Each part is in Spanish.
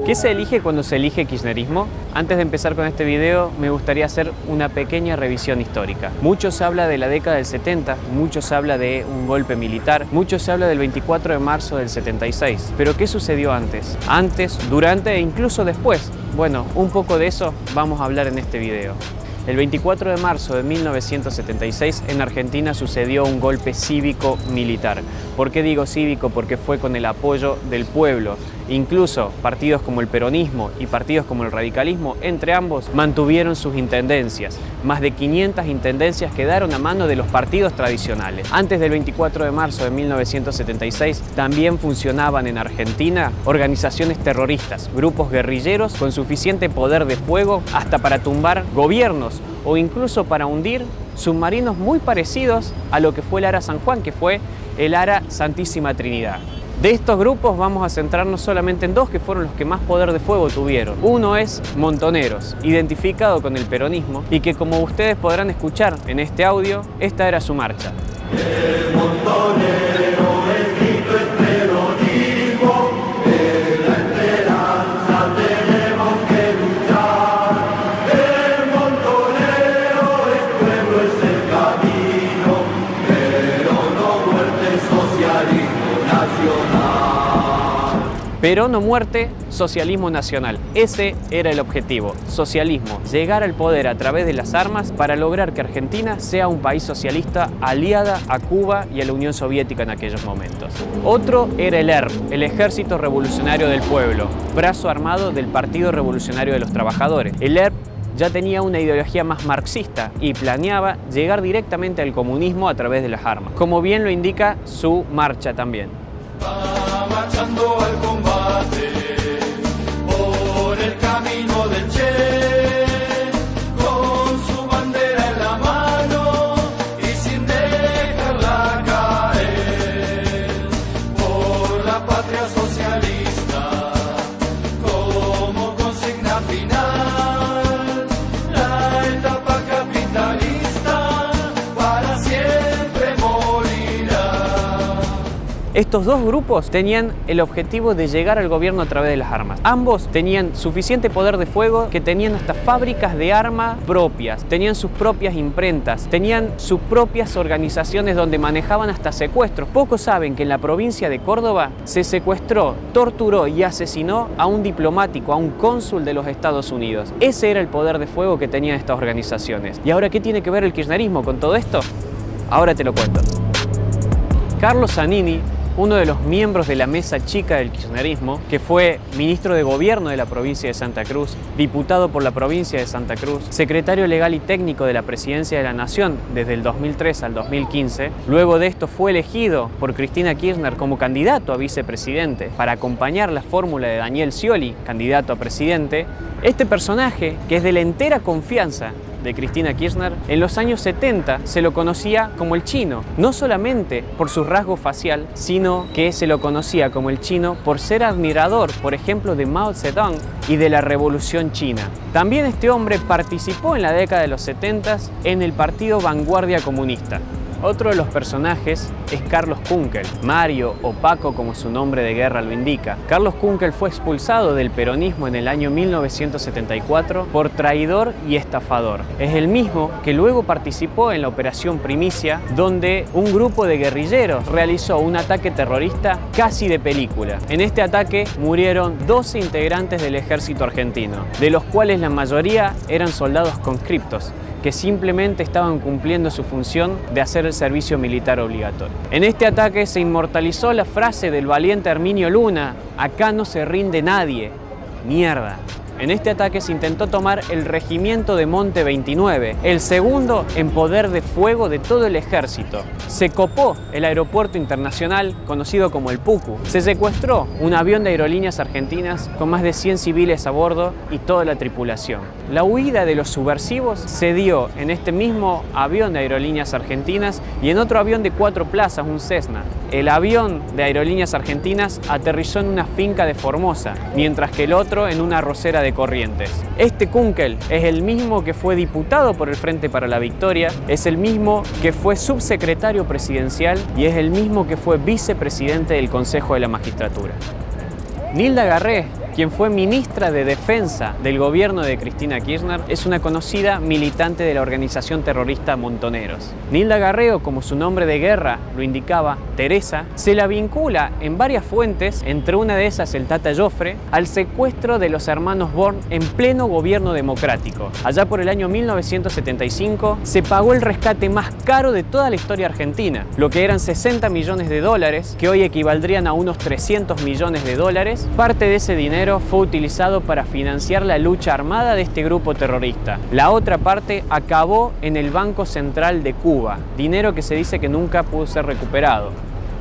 ¿Qué se elige cuando se elige kirchnerismo? Antes de empezar con este video, me gustaría hacer una pequeña revisión histórica. Mucho se habla de la década del 70, mucho se habla de un golpe militar, mucho se habla del 24 de marzo del 76. Pero ¿qué sucedió antes? Antes, durante e incluso después. Bueno, un poco de eso vamos a hablar en este video. El 24 de marzo de 1976 en Argentina sucedió un golpe cívico-militar. ¿Por qué digo cívico? Porque fue con el apoyo del pueblo. Incluso partidos como el peronismo y partidos como el radicalismo, entre ambos, mantuvieron sus intendencias. Más de 500 intendencias quedaron a mano de los partidos tradicionales. Antes del 24 de marzo de 1976 también funcionaban en Argentina organizaciones terroristas, grupos guerrilleros con suficiente poder de fuego hasta para tumbar gobiernos o incluso para hundir submarinos muy parecidos a lo que fue el Ara San Juan, que fue el Ara Santísima Trinidad. De estos grupos vamos a centrarnos solamente en dos que fueron los que más poder de fuego tuvieron. Uno es Montoneros, identificado con el peronismo y que, como ustedes podrán escuchar en este audio, esta era su marcha. El montonero, el grito es peronismo, de la esperanza tenemos que luchar. El montonero, el pueblo es el camino, pero no muerte, socialismo nacional. Perón o muerte, socialismo nacional. Ese era el objetivo, socialismo, llegar al poder a través de las armas para lograr que Argentina sea un país socialista aliada a Cuba y a la Unión Soviética en aquellos momentos. Otro era el ERP, el Ejército Revolucionario del Pueblo, brazo armado del Partido Revolucionario de los Trabajadores. El ERP ya tenía una ideología más marxista y planeaba llegar directamente al comunismo a través de las armas, como bien lo indica su marcha también. Va marchando al combate por el camino del Che, con su bandera en la mano y sin dejarla caer, por la patria socialista como consigna final, la etapa capitalista para siempre morirá. Estos dos grupos tenían el objetivo de llegar al gobierno a través de las armas. Ambos tenían suficiente poder de fuego que tenían hasta fábricas de armas propias, tenían sus propias imprentas, tenían sus propias organizaciones donde manejaban hasta secuestros. Pocos saben que en la provincia de Córdoba se secuestró, torturó y asesinó a un diplomático, a un cónsul de los Estados Unidos. Ese era el poder de fuego que tenían estas organizaciones. ¿Y ahora qué tiene que ver el kirchnerismo con todo esto? Ahora te lo cuento. Carlos Zanini, uno de los miembros de la mesa chica del kirchnerismo, que fue ministro de gobierno de la provincia de Santa Cruz, diputado por la provincia de Santa Cruz, secretario legal y técnico de la Presidencia de la Nación desde el 2003 al 2015. Luego de esto fue elegido por Cristina Kirchner como candidato a vicepresidente para acompañar la fórmula de Daniel Scioli, candidato a presidente. Este personaje, que es de la entera confianza de Cristina Kirchner, en los años 70 se lo conocía como el Chino, no solamente por su rasgo facial, sino que se lo conocía como el Chino por ser admirador, por ejemplo, de Mao Zedong y de la Revolución China. También este hombre participó en la década de los 70 en el partido Vanguardia Comunista. Otro de los personajes es Carlos Kunkel, Mario o Paco como su nombre de guerra lo indica. Carlos Kunkel fue expulsado del peronismo en el año 1974 por traidor y estafador. Es el mismo que luego participó en la Operación Primicia, donde un grupo de guerrilleros realizó un ataque terrorista casi de película. En este ataque murieron 12 integrantes del ejército argentino, de los cuales la mayoría eran soldados conscriptos, que simplemente estaban cumpliendo su función de hacer el servicio militar obligatorio. En este ataque se inmortalizó la frase del valiente Herminio Luna: "Acá no se rinde nadie, mierda". En este ataque se intentó tomar el regimiento de Monte 29, el segundo en poder de fuego de todo el ejército. Se copó el aeropuerto internacional conocido como el Pucu. Se secuestró un avión de Aerolíneas Argentinas con más de 100 civiles a bordo y toda la tripulación. La huida de los subversivos se dio en este mismo avión de Aerolíneas Argentinas y en otro avión de 4 plazas, un Cessna. el avión de Aerolíneas Argentinas aterrizó en una finca de Formosa, mientras que el otro en una arrocera de Corrientes. Este Kunkel es el mismo que fue diputado por el Frente para la Victoria, es el mismo que fue subsecretario presidencial y es el mismo que fue vicepresidente del Consejo de la Magistratura. Nilda Garré, quien fue ministra de Defensa del gobierno de Cristina Kirchner, es una conocida militante de la organización terrorista Montoneros. Nilda Garré, o como su nombre de guerra lo indicaba, Teresa, se la vincula en varias fuentes, entre una de esas el Tata Joffre, al secuestro de los hermanos Born en pleno gobierno democrático. Allá por el año 1975 se pagó el rescate más caro de toda la historia argentina, lo que eran 60 millones de dólares, que hoy equivaldrían a unos 300 millones de dólares. Parte de ese dinero fue utilizado para financiar la lucha armada de este grupo terrorista. La otra parte acabó en el Banco Central de Cuba, dinero que se dice que nunca pudo ser recuperado.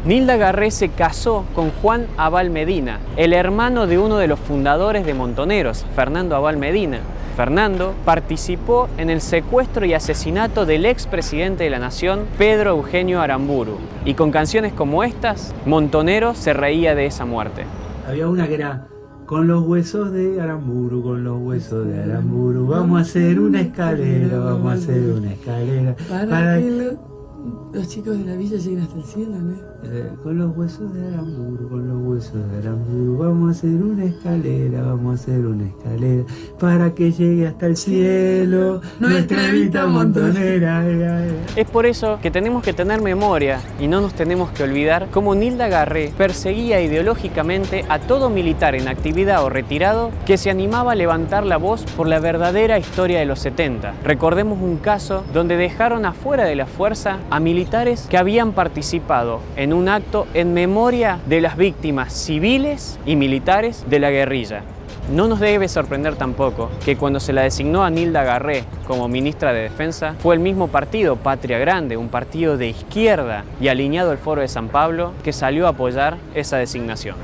Nilda Garré se casó con Juan Abal Medina, el hermano de uno de los fundadores de Montoneros, Fernando Abal Medina. Fernando participó en el secuestro y asesinato del expresidente de la Nación, Pedro Eugenio Aramburu. Y con canciones como estas, Montoneros se reía de esa muerte. Había una que era: con los huesos de Aramburu, con los huesos de Aramburu, vamos a hacer una escalera, vamos a hacer una escalera. Para que los chicos de la villa lleguen hasta el cielo, ¿no? Con los huesos de Aramburu, con los huesos de Aramburu, vamos a hacer una escalera, vamos a hacer una escalera, para que llegue hasta el cielo, nuestra Evita Montonera. Es por eso que tenemos que tener memoria y no nos tenemos que olvidar cómo Nilda Garré perseguía ideológicamente a todo militar en actividad o retirado que se animaba a levantar la voz por la verdadera historia de los 70. Recordemos un caso donde dejaron afuera de la fuerza a militares que habían participado en un acto en memoria de las víctimas civiles y militares de la guerrilla. No nos debe sorprender tampoco que cuando se la designó a Nilda Garré como ministra de Defensa, fue el mismo partido, Patria Grande, un partido de izquierda y alineado al Foro de San Pablo, que salió a apoyar esa designación.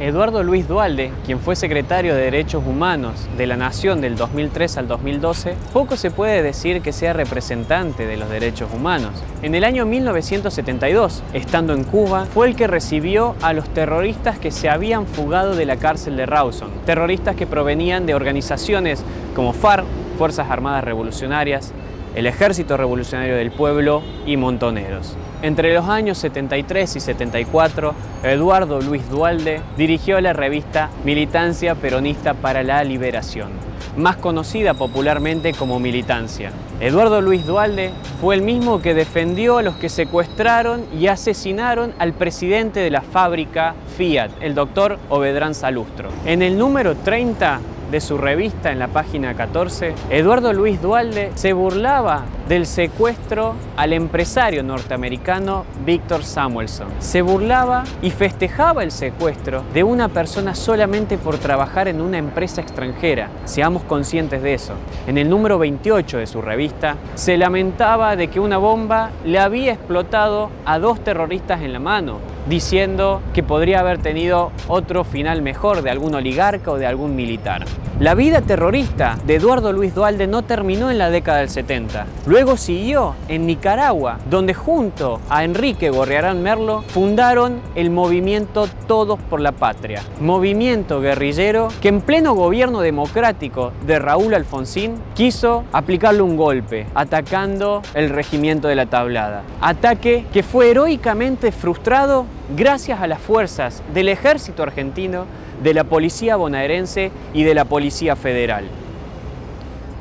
Eduardo Luis Duhalde, quien fue secretario de Derechos Humanos de la Nación del 2003 al 2012, poco se puede decir que sea representante de los derechos humanos. En el año 1972, estando en Cuba, fue el que recibió a los terroristas que se habían fugado de la cárcel de Rawson, terroristas que provenían de organizaciones como FARC, Fuerzas Armadas Revolucionarias, el Ejército Revolucionario del Pueblo y Montoneros. Entre los años 73 y 74, Eduardo Luis Duhalde dirigió la revista Militancia Peronista para la Liberación, más conocida popularmente como Militancia. Eduardo Luis Duhalde fue el mismo que defendió a los que secuestraron y asesinaron al presidente de la fábrica Fiat, el doctor Ovedrán Salustro. En el número 30 de su revista, en la página 14, Eduardo Luis Duhalde se burlaba del secuestro al empresario norteamericano Victor Samuelson. Se burlaba y festejaba el secuestro de una persona solamente por trabajar en una empresa extranjera. Seamos conscientes de eso. En el número 28 de su revista, se lamentaba de que una bomba le había explotado a 2 terroristas en la mano, diciendo que podría haber tenido otro final mejor de algún oligarca o de algún militar. La vida terrorista de Eduardo Luis Duhalde no terminó en la década del 70. Luego siguió en Nicaragua, donde junto a Enrique Gorriarán Merlo fundaron el movimiento Todos por la Patria, movimiento guerrillero que en pleno gobierno democrático de Raúl Alfonsín quiso aplicarle un golpe, atacando el regimiento de la Tablada. Ataque que fue heroicamente frustrado gracias a las fuerzas del ejército argentino, de la policía bonaerense y de la policía federal.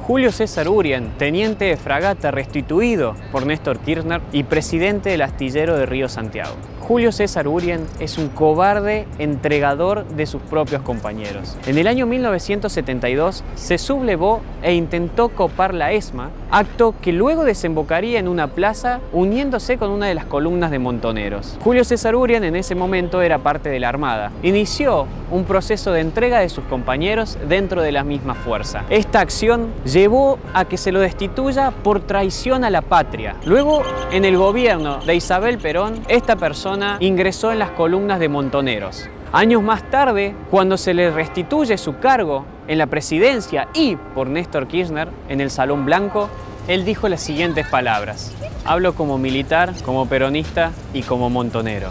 Julio César Urien, teniente de fragata restituido por Néstor Kirchner y presidente del astillero de Río Santiago. Julio César Urien es un cobarde entregador de sus propios compañeros. En el año 1972 se sublevó e intentó copar la ESMA, acto que luego desembocaría en una plaza uniéndose con una de las columnas de Montoneros. Julio César Urien en ese momento era parte de la Armada. Inició un proceso de entrega de sus compañeros dentro de la misma fuerza. Esta acción llevó a que se lo destituya por traición a la patria. Luego, en el gobierno de Isabel Perón, esta persona ingresó en las columnas de Montoneros. Años más tarde, cuando se le restituye su cargo en la presidencia y por Néstor Kirchner en el Salón Blanco, él dijo las siguientes palabras: hablo como militar, como peronista y como montonero.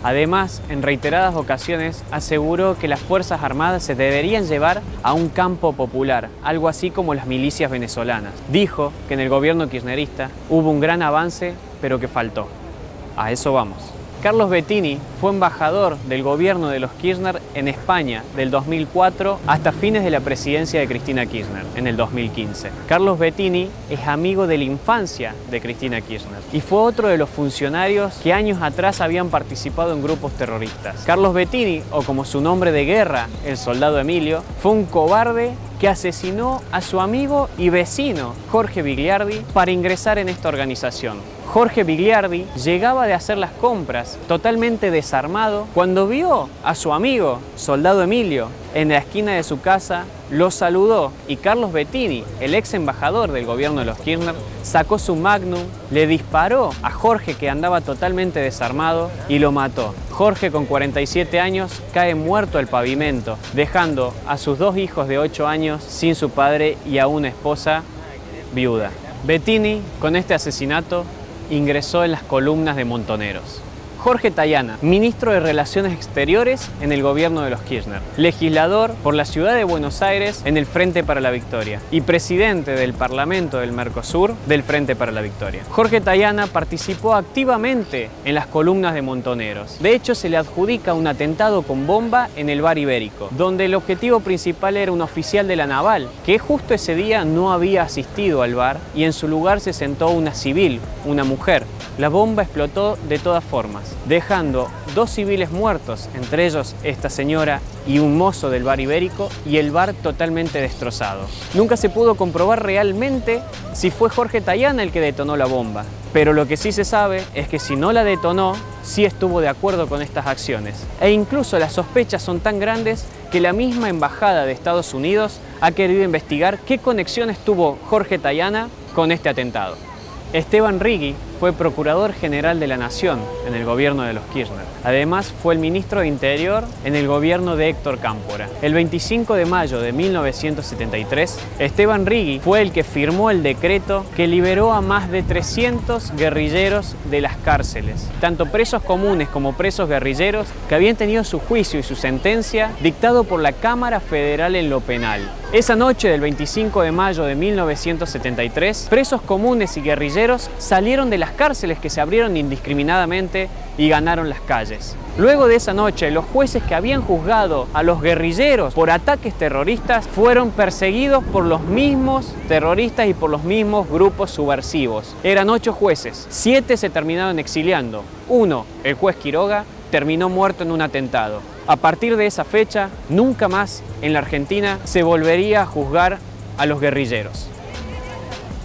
Además, en reiteradas ocasiones aseguró que las Fuerzas Armadas se deberían llevar a un campo popular, algo así como las milicias venezolanas. Dijo que en el gobierno kirchnerista hubo un gran avance, pero que faltó. A eso vamos. Carlos Bettini fue embajador del gobierno de los Kirchner en España del 2004 hasta fines de la presidencia de Cristina Kirchner en el 2015. Carlos Bettini es amigo de la infancia de Cristina Kirchner y fue otro de los funcionarios que años atrás habían participado en grupos terroristas. Carlos Bettini, o como su nombre de guerra, el soldado Emilio, fue un cobarde que asesinó a su amigo y vecino Jorge Bigliardi para ingresar en esta organización. Jorge Bigliardi llegaba de hacer las compras totalmente desarmado cuando vio a su amigo, soldado Emilio, en la esquina de su casa, lo saludó y Carlos Bettini, el ex embajador del gobierno de los Kirchner, sacó su Magnum, le disparó a Jorge, que andaba totalmente desarmado, y lo mató. Jorge, con 47 años, cae muerto al pavimento, dejando a sus 2 hijos de 8 años sin su padre y a una esposa viuda. Bettini, con este asesinato, ingresó en las columnas de Montoneros. Jorge Tayana, ministro de Relaciones Exteriores en el gobierno de los Kirchner, legislador por la ciudad de Buenos Aires en el Frente para la Victoria y presidente del Parlamento del Mercosur del Frente para la Victoria. Jorge Tayana participó activamente en las columnas de Montoneros. De hecho, se le adjudica un atentado con bomba en el Bar Ibérico, donde el objetivo principal era un oficial de la naval, que justo ese día no había asistido al bar y en su lugar se sentó una civil, una mujer. La bomba explotó de todas formas, dejando 2 civiles muertos, entre ellos esta señora y un mozo del Bar Ibérico, y el bar totalmente destrozado. Nunca se pudo comprobar realmente si fue Jorge Tayana el que detonó la bomba, pero lo que sí se sabe es que si no la detonó, sí estuvo de acuerdo con estas acciones. E incluso las sospechas son tan grandes que la misma Embajada de Estados Unidos ha querido investigar qué conexiones tuvo Jorge Tayana con este atentado. Esteban Rigui fue Procurador General de la Nación en el gobierno de los Kirchner. Además, fue el ministro de Interior en el gobierno de Héctor Cámpora. El 25 de mayo de 1973, Esteban Rigui fue el que firmó el decreto que liberó a más de 300 guerrilleros de las cárceles, tanto presos comunes como presos guerrilleros que habían tenido su juicio y su sentencia dictado por la Cámara Federal en lo penal. Esa noche del 25 de mayo de 1973, presos comunes y guerrilleros salieron de las cárceles que se abrieron indiscriminadamente y ganaron las calles. Luego de esa noche, los jueces que habían juzgado a los guerrilleros por ataques terroristas fueron perseguidos por los mismos terroristas y por los mismos grupos subversivos. Eran 8 jueces, 7 se terminaron exiliando. 1, el juez Quiroga, terminó muerto en un atentado. A partir de esa fecha, nunca más en la Argentina se volvería a juzgar a los guerrilleros.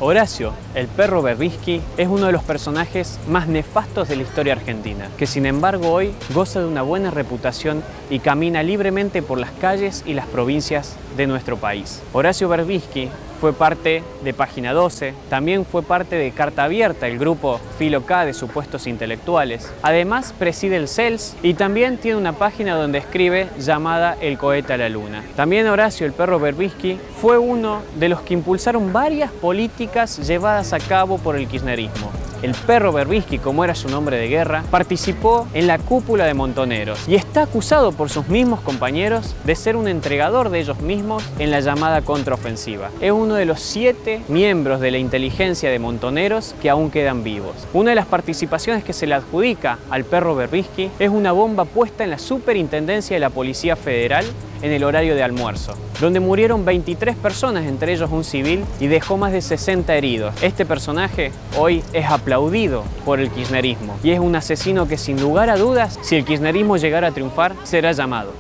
Horacio, el perro Berbisky, es uno de los personajes más nefastos de la historia argentina, que sin embargo hoy goza de una buena reputación y camina libremente por las calles y las provincias de nuestro país. Horacio Berbisky fue parte de Página 12, también fue parte de Carta Abierta, el grupo Filo K de supuestos intelectuales. Además preside el CELS y también tiene una página donde escribe llamada El cohete a la luna. También Horacio, el perro Berbisky, fue uno de los que impulsaron varias políticas llevadas a cabo por el kirchnerismo. El perro Berbisky, como era su nombre de guerra, participó en la cúpula de Montoneros y está acusado por sus mismos compañeros de ser un entregador de ellos mismos en la llamada contraofensiva. Es uno de los 7 miembros de la inteligencia de Montoneros que aún quedan vivos. Una de las participaciones que se le adjudica al perro Berbisky es una bomba puesta en la Superintendencia de la Policía Federal en el horario de almuerzo, donde murieron 23 personas, entre ellos un civil, y dejó más de 60 heridos. Este personaje hoy es aplaudido por el kirchnerismo y es un asesino que, sin lugar a dudas, si el kirchnerismo llegara a triunfar, será llamado.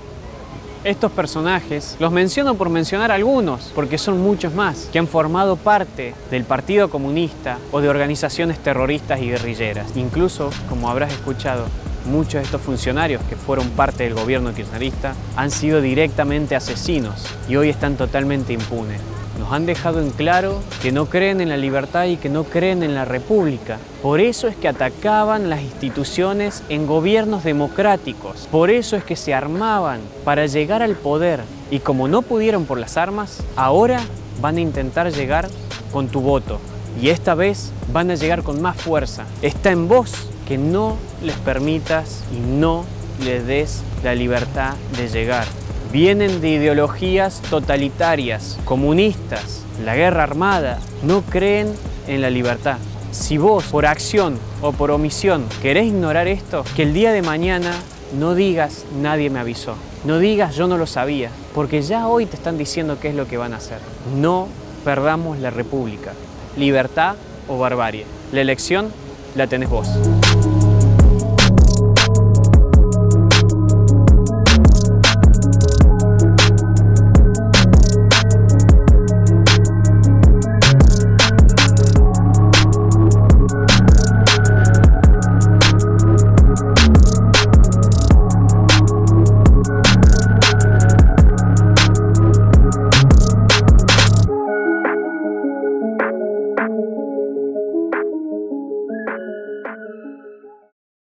Estos personajes los menciono por mencionar algunos, porque son muchos más que han formado parte del Partido Comunista o de organizaciones terroristas y guerrilleras. Incluso, como habrás escuchado, muchos de estos funcionarios que fueron parte del gobierno kirchnerista han sido directamente asesinos y hoy están totalmente impunes. Nos han dejado en claro que no creen en la libertad y que no creen en la república. Por eso es que atacaban las instituciones en gobiernos democráticos. Por eso es que se armaban para llegar al poder. Y como no pudieron por las armas, ahora van a intentar llegar con tu voto. y esta vez van a llegar con más fuerza. Está en vos que no les permitas y no les des la libertad de llegar. Vienen de ideologías totalitarias, comunistas, la guerra armada, no creen en la libertad. Si vos, por acción o por omisión, querés ignorar esto, que el día de mañana no digas nadie me avisó, no digas yo no lo sabía, porque ya hoy te están diciendo qué es lo que van a hacer. No perdamos la república, libertad o barbarie. La elección la tenés vos.